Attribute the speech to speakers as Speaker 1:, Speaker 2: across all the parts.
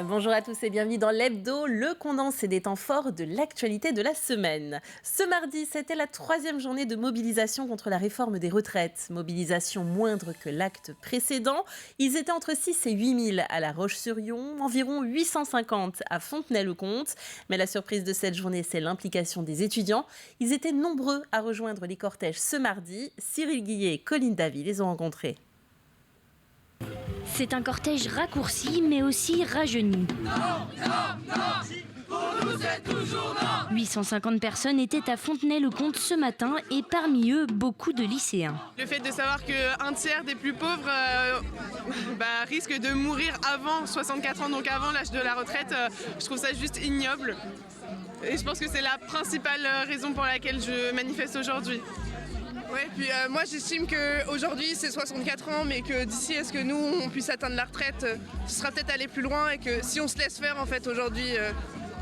Speaker 1: Bonjour à tous et bienvenue dans l'Hebdo, le condensé des temps forts de l'actualité de la semaine. Ce mardi, c'était la 3e journée de mobilisation contre la réforme des retraites. Mobilisation moindre que l'acte précédent. Ils étaient entre 6 et 8 000 à La Roche-sur-Yon, environ 850 à Fontenay-le-Comte. Mais la surprise de cette journée, c'est l'implication des étudiants. Ils étaient nombreux à rejoindre les cortèges ce mardi. Cyril Guillet et Colline Davy les ont rencontrés.
Speaker 2: C'est un cortège raccourci, mais aussi rajeuni.
Speaker 3: Non, pour nous c'est toujours non.
Speaker 2: 850 personnes étaient à Fontenay-le-Comte ce matin et parmi eux, beaucoup de lycéens.
Speaker 4: Le fait de savoir qu'un tiers des plus pauvres risque de mourir avant 64 ans, donc avant l'âge de la retraite, je trouve ça juste ignoble. Et je pense que c'est la principale raison pour laquelle je manifeste aujourd'hui. Ouais, puis moi j'estime qu'aujourd'hui c'est 64 ans, mais que d'ici à ce que nous on puisse atteindre la retraite, ce sera peut-être aller plus loin et que si on se laisse faire en fait aujourd'hui,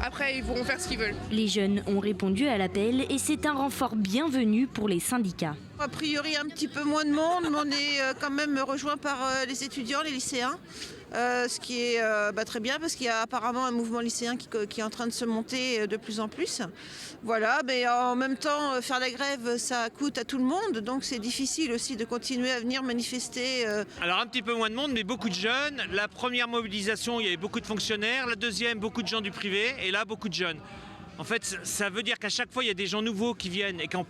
Speaker 4: après ils pourront faire ce qu'ils veulent.
Speaker 2: Les jeunes ont répondu à l'appel et c'est un renfort bienvenu pour les syndicats.
Speaker 5: A priori un petit peu moins de monde, mais on est quand même rejoint par les étudiants, les lycéens. Ce qui est très bien parce qu'il y a apparemment un mouvement lycéen qui est en train de se monter de plus en plus. Voilà, mais en même temps, faire la grève, ça coûte à tout le monde, donc c'est difficile aussi de continuer à venir manifester.
Speaker 6: Alors un petit peu moins de monde, mais beaucoup de jeunes. La première mobilisation, il y avait beaucoup de fonctionnaires. La deuxième, beaucoup de gens du privé. Et là, beaucoup de jeunes. En fait, ça veut dire qu'à chaque fois, il y a des gens nouveaux qui viennent et qui n'ont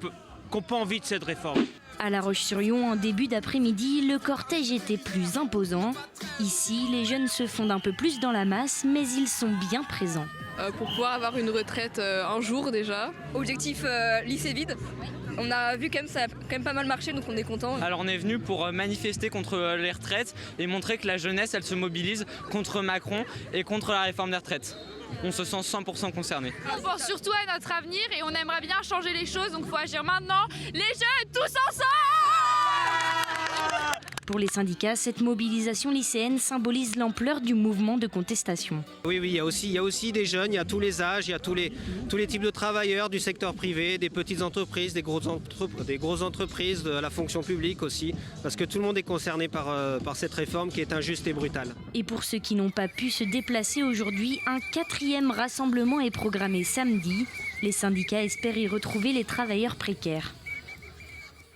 Speaker 6: pas envie de cette réforme.
Speaker 2: À La Roche-sur-Yon, en début d'après-midi, le cortège était plus imposant. Ici, les jeunes se fondent un peu plus dans la masse, mais ils sont bien présents.
Speaker 7: Pour pouvoir avoir une retraite un jour déjà. Objectif lycée vide. On a vu ça a quand même pas mal marché, donc on est content.
Speaker 8: Alors on est venu pour manifester contre les retraites et montrer que la jeunesse, elle se mobilise contre Macron et contre la réforme des retraites. On se sent 100% concerné.
Speaker 9: On pense surtout à notre avenir et on aimerait bien changer les choses, donc il faut agir maintenant. Les jeunes, tous ensemble!
Speaker 2: Pour les syndicats, cette mobilisation lycéenne symbolise l'ampleur du mouvement de contestation.
Speaker 10: Oui, il y a aussi des jeunes, il y a tous les âges, il y a tous les types de travailleurs du secteur privé, des petites entreprises, des grosses entreprises, de la fonction publique aussi, parce que tout le monde est concerné par cette réforme qui est injuste et brutale.
Speaker 2: Et pour ceux qui n'ont pas pu se déplacer aujourd'hui, un 4e rassemblement est programmé samedi. Les syndicats espèrent y retrouver les travailleurs précaires.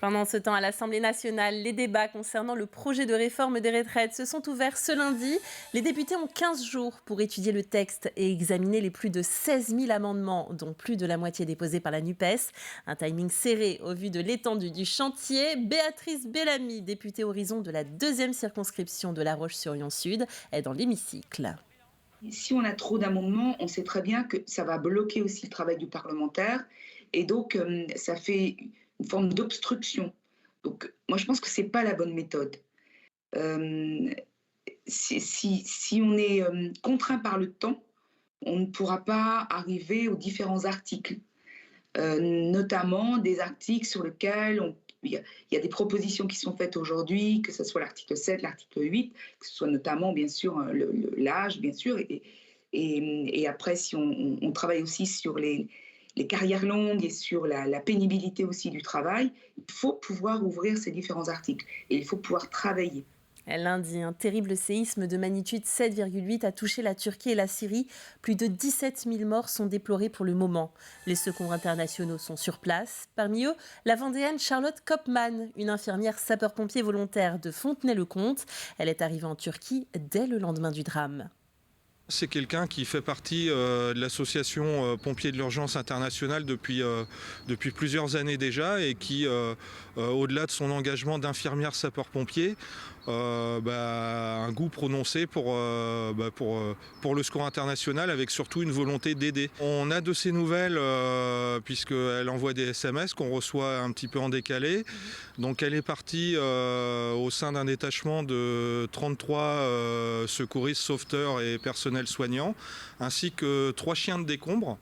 Speaker 1: Pendant ce temps, à l'Assemblée nationale, les débats concernant le projet de réforme des retraites se sont ouverts ce lundi. Les députés ont 15 jours pour étudier le texte et examiner les plus de 16 000 amendements, dont plus de la moitié déposés par la NUPES. Un timing serré au vu de l'étendue du chantier. Béatrice Bellamy, députée Horizon de la 2e circonscription de La Roche-sur-Yon Sud, est dans l'hémicycle.
Speaker 11: Si on a trop d'amendements, on sait très bien que ça va bloquer aussi le travail du parlementaire. Et donc, ça fait une forme d'obstruction. Donc, moi, je pense que ce n'est pas la bonne méthode. Si on est contraint par le temps, on ne pourra pas arriver aux différents articles, notamment des articles sur lesquels il y a des propositions qui sont faites aujourd'hui, que ce soit l'article 7, l'article 8, que ce soit notamment, bien sûr, l'âge, bien sûr, et après, si on travaille aussi sur les carrières longues et sur la pénibilité aussi du travail, il faut pouvoir ouvrir ces différents articles et il faut pouvoir travailler.
Speaker 1: Lundi, un terrible séisme de magnitude 7,8 a touché la Turquie et la Syrie. Plus de 17 000 morts sont déplorés pour le moment. Les secours internationaux sont sur place. Parmi eux, la Vendéenne Charlotte Kopman, une infirmière sapeur-pompier volontaire de Fontenay-le-Comte. Elle est arrivée en Turquie dès le lendemain du drame.
Speaker 12: C'est quelqu'un qui fait partie de l'association Pompiers de l'Urgence Internationale depuis plusieurs années déjà et qui, au-delà de son engagement d'infirmière sapeur-pompier, un goût prononcé pour le secours international avec surtout une volonté d'aider. On a de ses nouvelles puisqu'elle envoie des SMS qu'on reçoit un petit peu en décalé. Donc elle est partie au sein d'un détachement de 33 secouristes, sauveteurs et personnels soignants, ainsi que 3 chiens de décombre.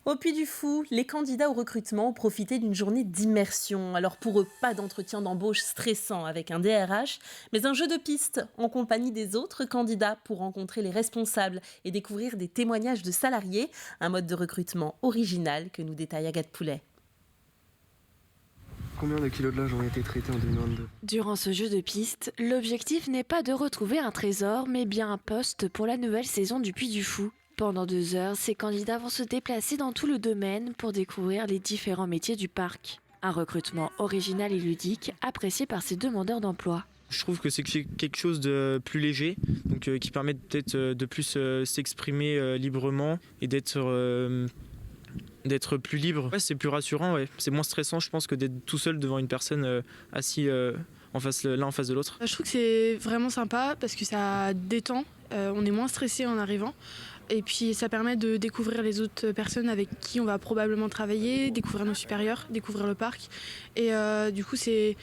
Speaker 1: Au Puy du Fou, les candidats au recrutement ont profité d'une journée d'immersion. Alors pour eux, pas d'entretien d'embauche stressant avec un DRH, mais un jeu de pistes en compagnie des autres candidats pour rencontrer les responsables et découvrir des témoignages de salariés. Un mode de recrutement original que nous détaille Agathe Poulet.
Speaker 3: Combien de kilos de linge ont été traités en 2022 ?
Speaker 13: Durant ce jeu de piste, l'objectif n'est pas de retrouver un trésor, mais bien un poste pour la nouvelle saison du Puy du Fou. Pendant 2 heures, ces candidats vont se déplacer dans tout le domaine pour découvrir les différents métiers du parc. Un recrutement original et ludique, apprécié par ces demandeurs d'emploi.
Speaker 14: Je trouve que c'est quelque chose de plus léger, donc qui permet peut-être de plus s'exprimer librement et d'être plus libre. Ouais, c'est plus rassurant, ouais. C'est moins stressant, je pense, que d'être tout seul devant une personne assis l'un en face de l'autre.
Speaker 15: Je trouve que c'est vraiment sympa parce que ça détend, on est moins stressé en arrivant. Et puis ça permet de découvrir les autres personnes avec qui on va probablement travailler, découvrir nos supérieurs, découvrir le parc. Et du coup, c'est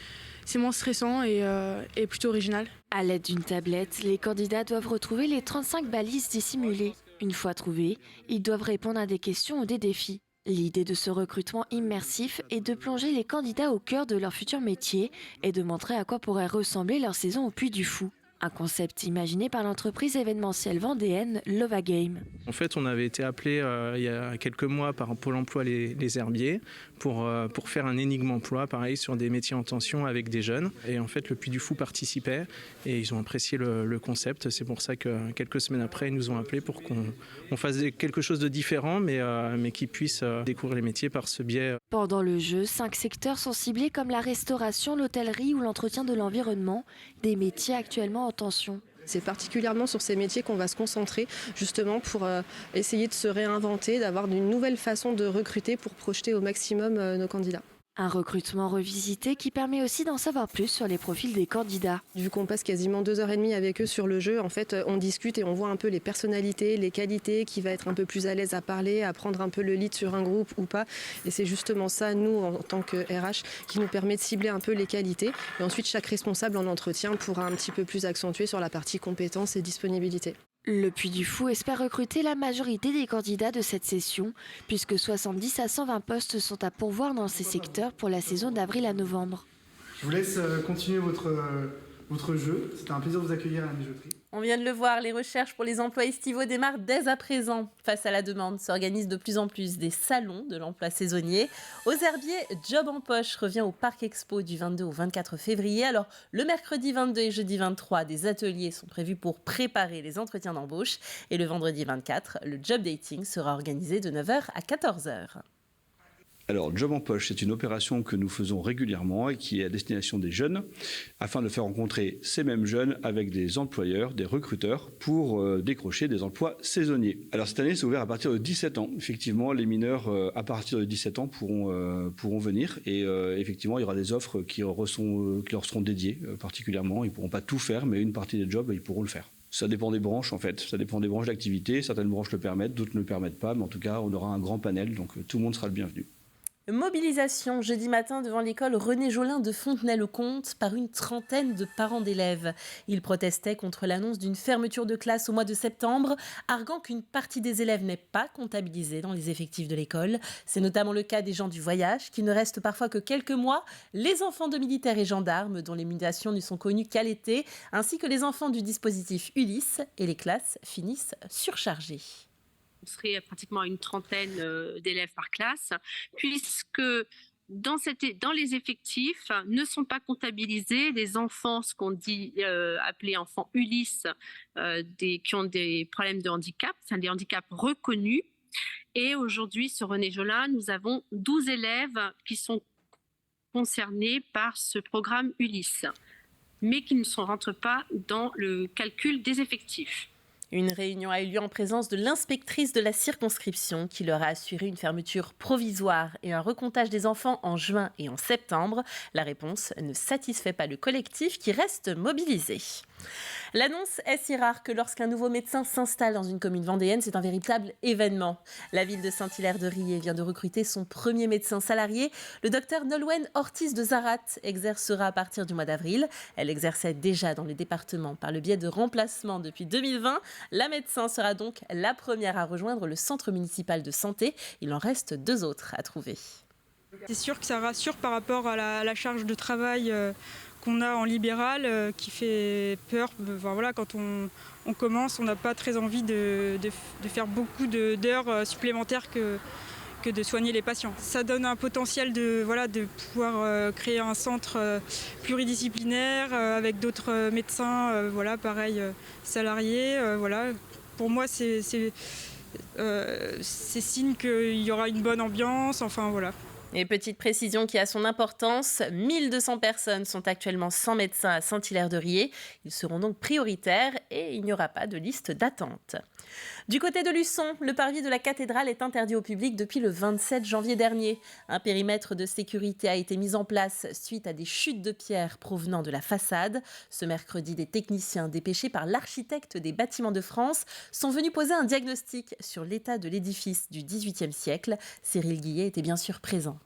Speaker 15: moins stressant et plutôt original.
Speaker 13: À l'aide d'une tablette, les candidats doivent retrouver les 35 balises dissimulées. Une fois trouvées, ils doivent répondre à des questions ou des défis. L'idée de ce recrutement immersif est de plonger les candidats au cœur de leur futur métier et de montrer à quoi pourrait ressembler leur saison au Puy du Fou. Un concept imaginé par l'entreprise événementielle vendéenne Lova Game.
Speaker 16: En fait, on avait été appelé il y a quelques mois par Pôle emploi les Herbiers pour faire un énigme emploi, pareil, sur des métiers en tension avec des jeunes. Et en fait, le Puy du Fou participait et ils ont apprécié le concept. C'est pour ça que quelques semaines après, ils nous ont appelés pour qu'on fasse quelque chose de différent, mais qui puisse découvrir les métiers par ce biais.
Speaker 13: Pendant le jeu, 5 secteurs sont ciblés comme la restauration, l'hôtellerie ou l'entretien de l'environnement, des métiers actuellement en tension.
Speaker 17: C'est particulièrement sur ces métiers qu'on va se concentrer justement pour essayer de se réinventer, d'avoir une nouvelle façon de recruter pour projeter au maximum nos candidats.
Speaker 13: Un recrutement revisité qui permet aussi d'en savoir plus sur les profils des candidats.
Speaker 17: Vu qu'on passe quasiment 2h30 avec eux sur le jeu, en fait, on discute et on voit un peu les personnalités, les qualités, qui va être un peu plus à l'aise à parler, à prendre un peu le lead sur un groupe ou pas. Et c'est justement ça, nous, en tant que RH, qui nous permet de cibler un peu les qualités. Et ensuite, chaque responsable en entretien pourra un petit peu plus accentuer sur la partie compétences et disponibilité.
Speaker 13: Le Puy du Fou espère recruter la majorité des candidats de cette session, puisque 70 à 120 postes sont à pourvoir dans ces secteurs pour la saison d'avril à novembre.
Speaker 18: Je vous laisse continuer votre jeu. C'était un plaisir de vous accueillir à la bijouterie.
Speaker 1: On vient de le voir, les recherches pour les emplois estivaux démarrent dès à présent. Face à la demande, s'organisent de plus en plus des salons de l'emploi saisonnier. Aux Herbiers, Job en poche revient au Parc Expo du 22 au 24 février. Alors, le mercredi 22 et jeudi 23, des ateliers sont prévus pour préparer les entretiens d'embauche. Et le vendredi 24, le job dating sera organisé de 9h à 14h.
Speaker 19: Alors, Job en poche, c'est une opération que nous faisons régulièrement et qui est à destination des jeunes, afin de faire rencontrer ces mêmes jeunes avec des employeurs, des recruteurs, pour décrocher des emplois saisonniers. Alors, cette année, c'est ouvert à partir de 17 ans. Effectivement, les mineurs, à partir de 17 ans, pourront venir. Et effectivement, il y aura des offres qui leur seront dédiées particulièrement. Ils ne pourront pas tout faire, mais une partie des jobs, ils pourront le faire. Ça dépend des branches, en fait. Ça dépend des branches d'activité. Certaines branches le permettent, d'autres ne le permettent pas. Mais en tout cas, on aura un grand panel, donc tout le monde sera le bienvenu.
Speaker 1: Mobilisation jeudi matin devant l'école René Jolin de Fontenay-le-Comte par une trentaine de parents d'élèves. Ils protestaient contre l'annonce d'une fermeture de classe au mois de septembre, arguant qu'une partie des élèves n'est pas comptabilisée dans les effectifs de l'école. C'est notamment le cas des gens du voyage, qui ne restent parfois que quelques mois, les enfants de militaires et gendarmes, dont les mutations ne sont connues qu'à l'été, ainsi que les enfants du dispositif Ulysse, et les classes finissent surchargées.
Speaker 20: On serait pratiquement à une trentaine d'élèves par classe, puisque dans les effectifs ne sont pas comptabilisés les enfants, ce qu'on dit appelés enfants Ulysse, qui ont des problèmes de handicap, enfin des handicaps reconnus. Et aujourd'hui, sur René Jolin, nous avons 12 élèves qui sont concernés par ce programme Ulysse, mais qui ne rentrent pas dans le calcul des effectifs.
Speaker 1: Une réunion a eu lieu en présence de l'inspectrice de la circonscription qui leur a assuré une fermeture provisoire et un recomptage des enfants en juin et en septembre. La réponse ne satisfait pas le collectif qui reste mobilisé. L'annonce est si rare que lorsqu'un nouveau médecin s'installe dans une commune vendéenne, c'est un véritable événement. La ville de Saint-Hilaire-de-Riez vient de recruter son premier médecin salarié. Le docteur Nolwenn Ortiz de Zarat exercera à partir du mois d'avril. Elle exerçait déjà dans les départements par le biais de remplacement depuis 2020. La médecin sera donc la première à rejoindre le centre municipal de santé. Il en reste 2 autres à trouver.
Speaker 21: C'est sûr que ça rassure par rapport à la charge de travail qu'on a en libéral qui fait peur. Enfin, voilà, quand on commence, on n'a pas très envie de faire beaucoup d'heures supplémentaires que que de soigner les patients. Ça donne un potentiel de pouvoir créer un centre pluridisciplinaire avec d'autres médecins, pareil, salariés. Pour moi, c'est signe qu'il y aura une bonne ambiance,
Speaker 1: Et petite précision qui a son importance, 1200 personnes sont actuellement sans médecin à Saint-Hilaire-de-Riez. Ils seront donc prioritaires et il n'y aura pas de liste d'attente. Du côté de Luçon, le parvis de la cathédrale est interdit au public depuis le 27 janvier dernier. Un périmètre de sécurité a été mis en place suite à des chutes de pierres provenant de la façade. Ce mercredi, des techniciens dépêchés par l'architecte des bâtiments de France sont venus poser un diagnostic sur l'état de l'édifice du XVIIIe siècle. Cyril Guillet était bien sûr présent.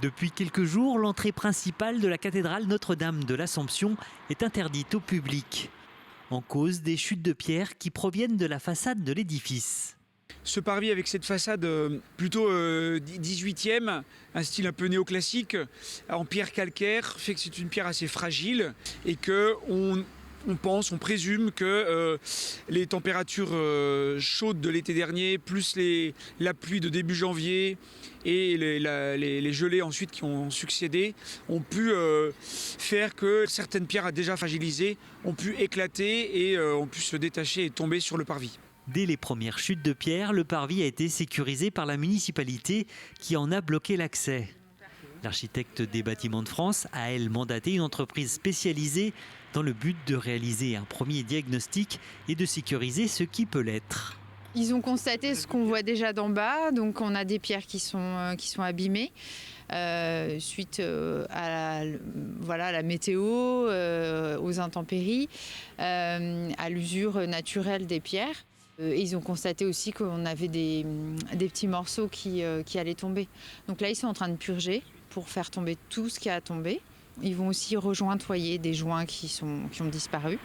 Speaker 4: Depuis quelques jours, l'entrée principale de la cathédrale Notre-Dame de l'Assomption est interdite au public. En cause des chutes de pierre qui proviennent de la façade de l'édifice.
Speaker 22: Ce parvis avec cette façade plutôt 18e, un style un peu néoclassique, en pierre calcaire, fait que c'est une pierre assez fragile et qu'on présume que les températures chaudes de l'été dernier, plus la pluie de début janvier et les gelées ensuite qui ont succédé, ont pu faire que certaines pierres déjà fragilisées ont pu éclater et ont pu se détacher et tomber sur le parvis.
Speaker 4: Dès les premières chutes de pierre, le parvis a été sécurisé par la municipalité qui en a bloqué l'accès. L'architecte des bâtiments de France a, elle, mandaté une entreprise spécialisée dans le but de réaliser un premier diagnostic et de sécuriser ce qui peut l'être.
Speaker 23: Ils ont constaté ce qu'on voit déjà d'en bas, donc on a des pierres qui sont abîmées suite à la météo, aux intempéries, à l'usure naturelle des pierres. Et ils ont constaté aussi qu'on avait des petits morceaux qui allaient tomber. Donc là, ils sont en train de purger pour faire tomber tout ce qui a tombé. Ils vont aussi rejointoyer des joints qui ont disparu.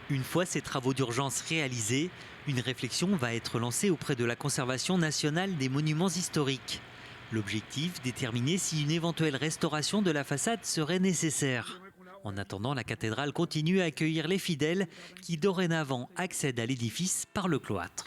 Speaker 4: Une fois ces travaux d'urgence réalisés, une réflexion va être lancée auprès de la Conservation nationale des monuments historiques. L'objectif, déterminer si une éventuelle restauration de la façade serait nécessaire. En attendant, la cathédrale continue à accueillir les fidèles qui dorénavant accèdent à l'édifice par le cloître.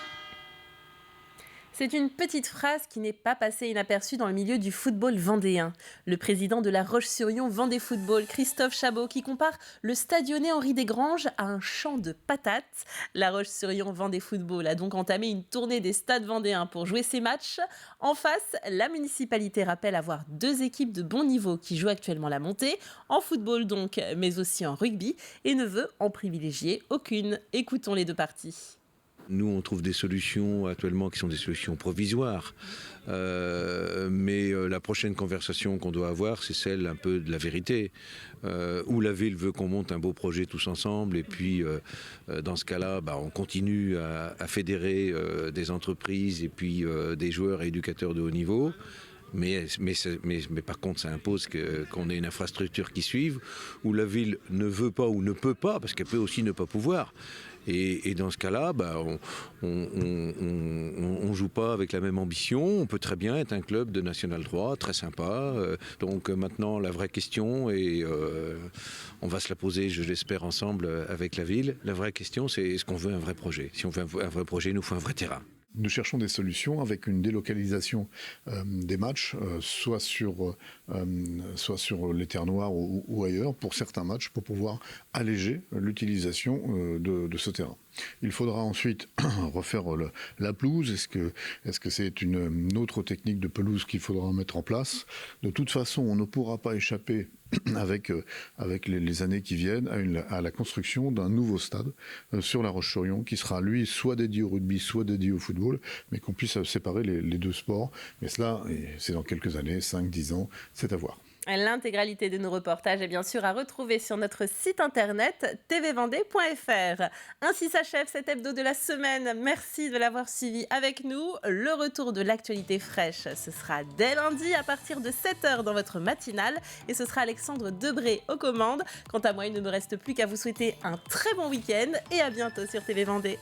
Speaker 1: C'est une petite phrase qui n'est pas passée inaperçue dans le milieu du football vendéen. Le président de la Roche-sur-Yon Vendée Football, Christophe Chabot, qui compare le stadionnais Henri Desgranges à un champ de patates. La Roche-sur-Yon Vendée Football a donc entamé une tournée des stades vendéens pour jouer ses matchs. En face, la municipalité rappelle avoir 2 équipes de bon niveau qui jouent actuellement la montée, en football donc, mais aussi en rugby, et ne veut en privilégier aucune. Écoutons les 2 parties.
Speaker 24: Nous, on trouve des solutions actuellement qui sont des solutions provisoires. Mais la prochaine conversation qu'on doit avoir, c'est celle un peu de la vérité. Où la ville veut qu'on monte un beau projet tous ensemble. Et puis, dans ce cas-là, on continue à fédérer des entreprises et puis des joueurs et éducateurs de haut niveau. Mais par contre, ça impose qu'on ait une infrastructure qui suive, où la ville ne veut pas ou ne peut pas, parce qu'elle peut aussi ne pas pouvoir. Et dans ce cas-là, on joue pas avec la même ambition. On peut très bien être un club de National 3, très sympa. Donc maintenant, la vraie question, et on va se la poser, je l'espère, ensemble avec la ville. La vraie question, c'est est-ce qu'on veut un vrai projet ? Si on veut un vrai projet, il nous faut un vrai terrain.
Speaker 25: Nous cherchons des solutions avec une délocalisation des matchs, soit sur les terres noires ou ailleurs, pour certains matchs, pour pouvoir alléger l'utilisation de ce terrain. Il faudra ensuite refaire la pelouse. Est-ce que c'est une autre technique de pelouse qu'il faudra mettre en place ? De toute façon, on ne pourra pas échapper avec les années qui viennent à la construction d'un nouveau stade sur la Roche-sur-Yon qui sera lui soit dédié au rugby, soit dédié au football, mais qu'on puisse séparer les 2 sports. Mais cela, c'est dans quelques années, 5-10 ans, c'est à voir.
Speaker 1: L'intégralité de nos reportages est bien sûr à retrouver sur notre site internet tvvendée.fr. Ainsi s'achève cet hebdo de la semaine. Merci de l'avoir suivi avec nous. Le retour de l'actualité fraîche, ce sera dès lundi à partir de 7h dans votre matinale. Et ce sera Alexandre Debré aux commandes. Quant à moi, il ne me reste plus qu'à vous souhaiter un très bon week-end et à bientôt sur TV Vendée.